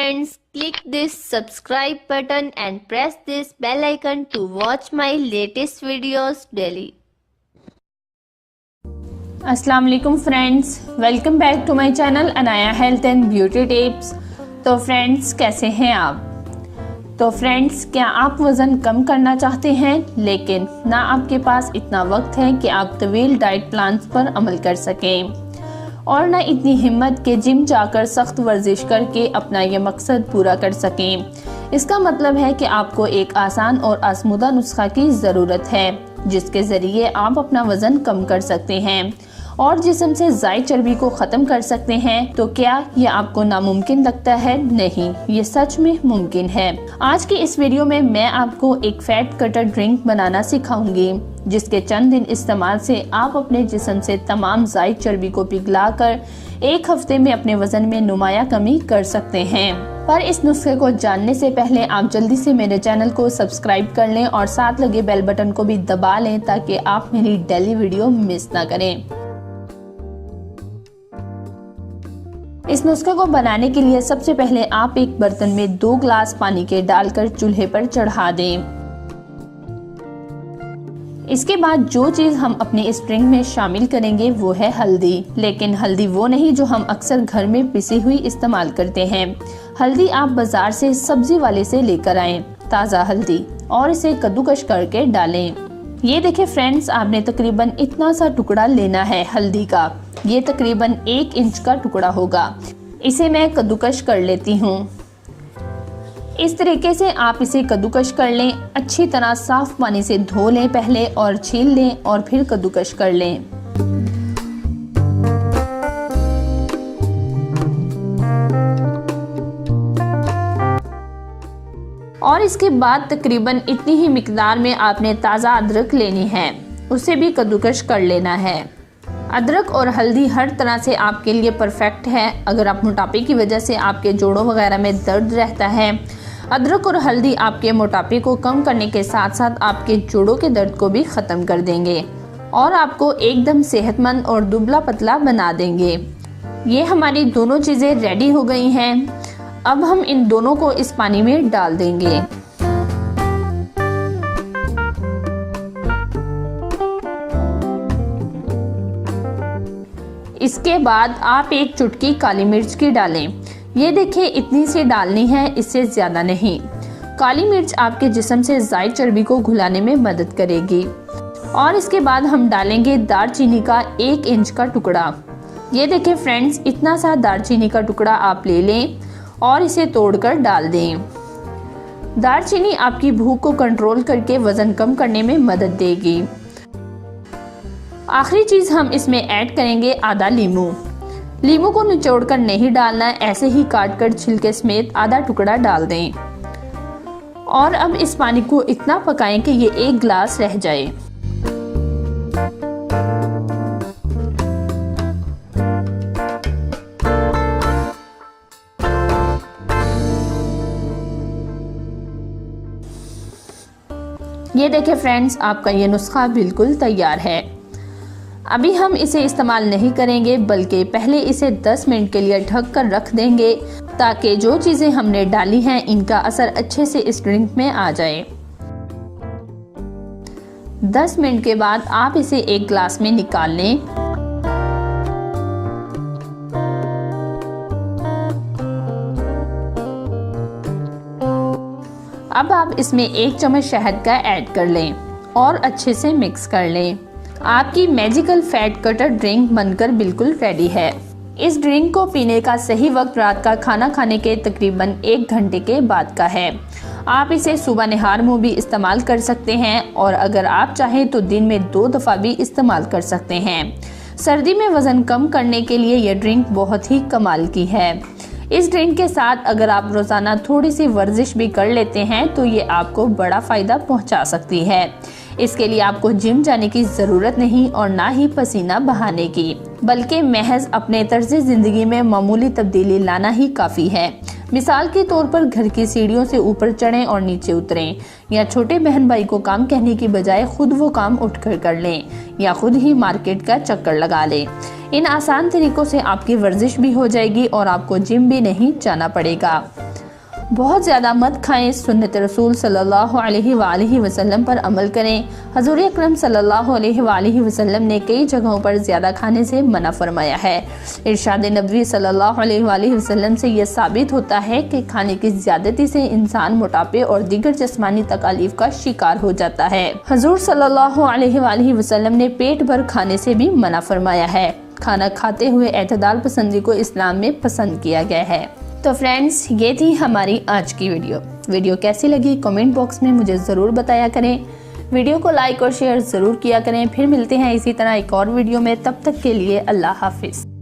friends, click this subscribe button and press this bell icon to watch my latest videos daily. अस्सलाम वालेकुम friends, welcome back to my channel Anaya health and beauty tips. तो friends, कैसे हैं आप? तो friends, क्या आप वज़न कम करना चाहते हैं लेकिन ना आपके पास इतना वक्त है कि आप तवील डाइट प्लान्स पर अमल कर सकें और ना इतनी हिम्मत के जिम जाकर सख्त वर्जिश करके अपना ये मकसद पूरा कर सकें। इसका मतलब है कि आपको एक आसान और आजमूदा नुस्खा की ज़रूरत है जिसके ज़रिए आप अपना वज़न कम कर सकते हैं और जिस्म से ज़ायद चर्बी को ख़त्म कर सकते हैं। तो क्या ये आपको नामुमकिन लगता है? नहीं, ये सच में मुमकिन है। आज की इस वीडियो में मैं आपको एक फैट कटर ड्रिंक बनाना सिखाऊंगी जिसके चंद दिन इस्तेमाल से आप अपने जिस्म से तमाम ज़ायद चर्बी को पिघलाकर एक हफ्ते में अपने वजन में नुमाया कमी कर सकते हैं। पर इस नुस्खे को जानने से पहले आप जल्दी से मेरे चैनल को सब्सक्राइब कर लें और साथ लगे बेल बटन को भी दबा लें ताकि आप मेरी डेली वीडियो मिस ना करें। इस नुस्खे को बनाने के लिए सबसे पहले आप एक बर्तन में 2 ग्लास पानी के डालकर चूल्हे पर चढ़ा दें। इसके बाद जो चीज़ हम अपने इस ड्रिंक में शामिल करेंगे वो है हल्दी, लेकिन हल्दी वो नहीं जो हम अक्सर घर में पिसी हुई इस्तेमाल करते हैं। हल्दी आप बाजार से सब्जी वाले से लेकर आएं, ताज़ा हल्दी, और इसे कद्दूकश करके डालें। ये देखिए फ्रेंड्स, आपने तकरीबन इतना सा टुकड़ा लेना है हल्दी का। ये तकरीबन 1 इंच का टुकड़ा होगा। इसे मैं कद्दूकश कर लेती हूँ। इस तरीके से आप इसे कद्दूकश कर लें। अच्छी तरह साफ पानी से धो लें पहले और छील लें और फिर कद्दूकश कर लें। और इसके बाद तकरीबन इतनी ही मिकदार में आपने ताज़ा अदरक लेनी है, उसे भी कद्दूकश कर लेना है। अदरक और हल्दी हर तरह से आपके लिए परफेक्ट है। अगर आप मोटापे की वजह से आपके जोड़ों वगैरह में दर्द रहता है, अदरक और हल्दी आपके मोटापे को कम करने के साथ साथ आपके जोड़ों के दर्द को भी ख़त्म कर देंगे और आपको एकदम सेहतमंद और दुबला पतला बना देंगे। ये हमारी दोनों चीज़ें रेडी हो गई हैं। अब हम इन दोनों को इस पानी में डाल देंगे। इसके बाद आप एक चुटकी काली मिर्च की डालें। ये देखिए, इतनी सी डालनी है, इससे ज़्यादा नहीं। काली मिर्च आपके जिस्म से ज़ायद चर्बी को घुलाने में मदद करेगी। और इसके बाद हम डालेंगे दालचीनी का 1 इंच का टुकड़ा। ये देखिए फ्रेंड्स, इतना सा दालचीनी का टुकड़ा आप ले लें और इसे तोड़कर डाल दें। दालचीनी आपकी भूख को कंट्रोल करके वज़न कम करने में मदद देगी। आखिरी चीज़ हम इसमें ऐड करेंगे आधा लीमू। लीमू को निचोड़कर नहीं डालना, ऐसे ही काटकर छिलके समेत आधा टुकड़ा डाल दें। और अब इस पानी को इतना पकाएं कि ये 1 गिलास रह जाए। ये देखिए फ्रेंड्स, आपका ये नुस्खा बिल्कुल तैयार है। अभी हम इसे इस्तेमाल नहीं करेंगे बल्कि पहले इसे 10 मिनट के लिए ढक कर रख देंगे ताकि जो चीज़ें हमने डाली हैं इनका असर अच्छे से इस ड्रिंक में आ जाए। 10 मिनट के बाद आप इसे एक ग्लास में निकाल लें। अब आप इसमें 1 चम्मच शहद का ऐड कर लें और अच्छे से मिक्स कर लें। आपकी मैजिकल फैट कटर ड्रिंक बनकर बिल्कुल रेडी है। इस ड्रिंक को पीने का सही वक्त रात का खाना खाने के तकरीबन 1 घंटे के बाद का है। आप इसे सुबह निहार मुँह भी इस्तेमाल कर सकते हैं और अगर आप चाहें तो दिन में 2 दफ़ा भी इस्तेमाल कर सकते हैं। सर्दी में वज़न कम करने के लिए यह ड्रिंक बहुत ही कमाल की है। इस ड्रिंक के साथ अगर आप रोज़ाना थोड़ी सी वर्जिश भी कर लेते हैं तो ये आपको बड़ा फ़ायदा पहुंचा सकती है। इसके लिए आपको जिम जाने की ज़रूरत नहीं और ना ही पसीना बहाने की, बल्कि महज अपने तर्ज ज़िंदगी में मामूली तब्दीली लाना ही काफ़ी है। मिसाल के तौर पर घर की सीढ़ियों से ऊपर चढ़ें और नीचे उतरें, या छोटे बहन भाई को काम कहने की बजाय खुद वो काम उठकर कर लें, या खुद ही मार्केट का चक्कर लगा लें। इन आसान तरीकों से आपकी वर्जिश भी हो जाएगी और आपको जिम भी नहीं जाना पड़ेगा। बहुत ज़्यादा मत खाएं, सुन्नत रसूल सल्लल्लाहु अलैहि वसल्लम पर अमल करें। हजूर अकरम सल्लल्लाहु अलैहि वसल्लम ने कई जगहों पर ज़्यादा खाने से मना फरमाया है। इरशाद नबवी सल्लल्लाहु अलैहि वसल्लम से यह साबित होता है कि खाने की ज़्यादती से इंसान मोटापे और दीगर जिस्मानी तकालीफ का शिकार हो जाता है। हजूर सल्लल्लाहु अलैहि वसल्लम ने पेट भर खाने से भी मना फरमाया है। खाना खाते हुए एतदाल पसंदी को इस्लाम में पसंद किया गया है। तो फ्रेंड्स, ये थी हमारी आज की वीडियो कैसी लगी कमेंट बॉक्स में मुझे ज़रूर बताया करें। वीडियो को लाइक और शेयर ज़रूर किया करें। फिर मिलते हैं इसी तरह एक और वीडियो में, तब तक के लिए अल्लाह हाफिज़।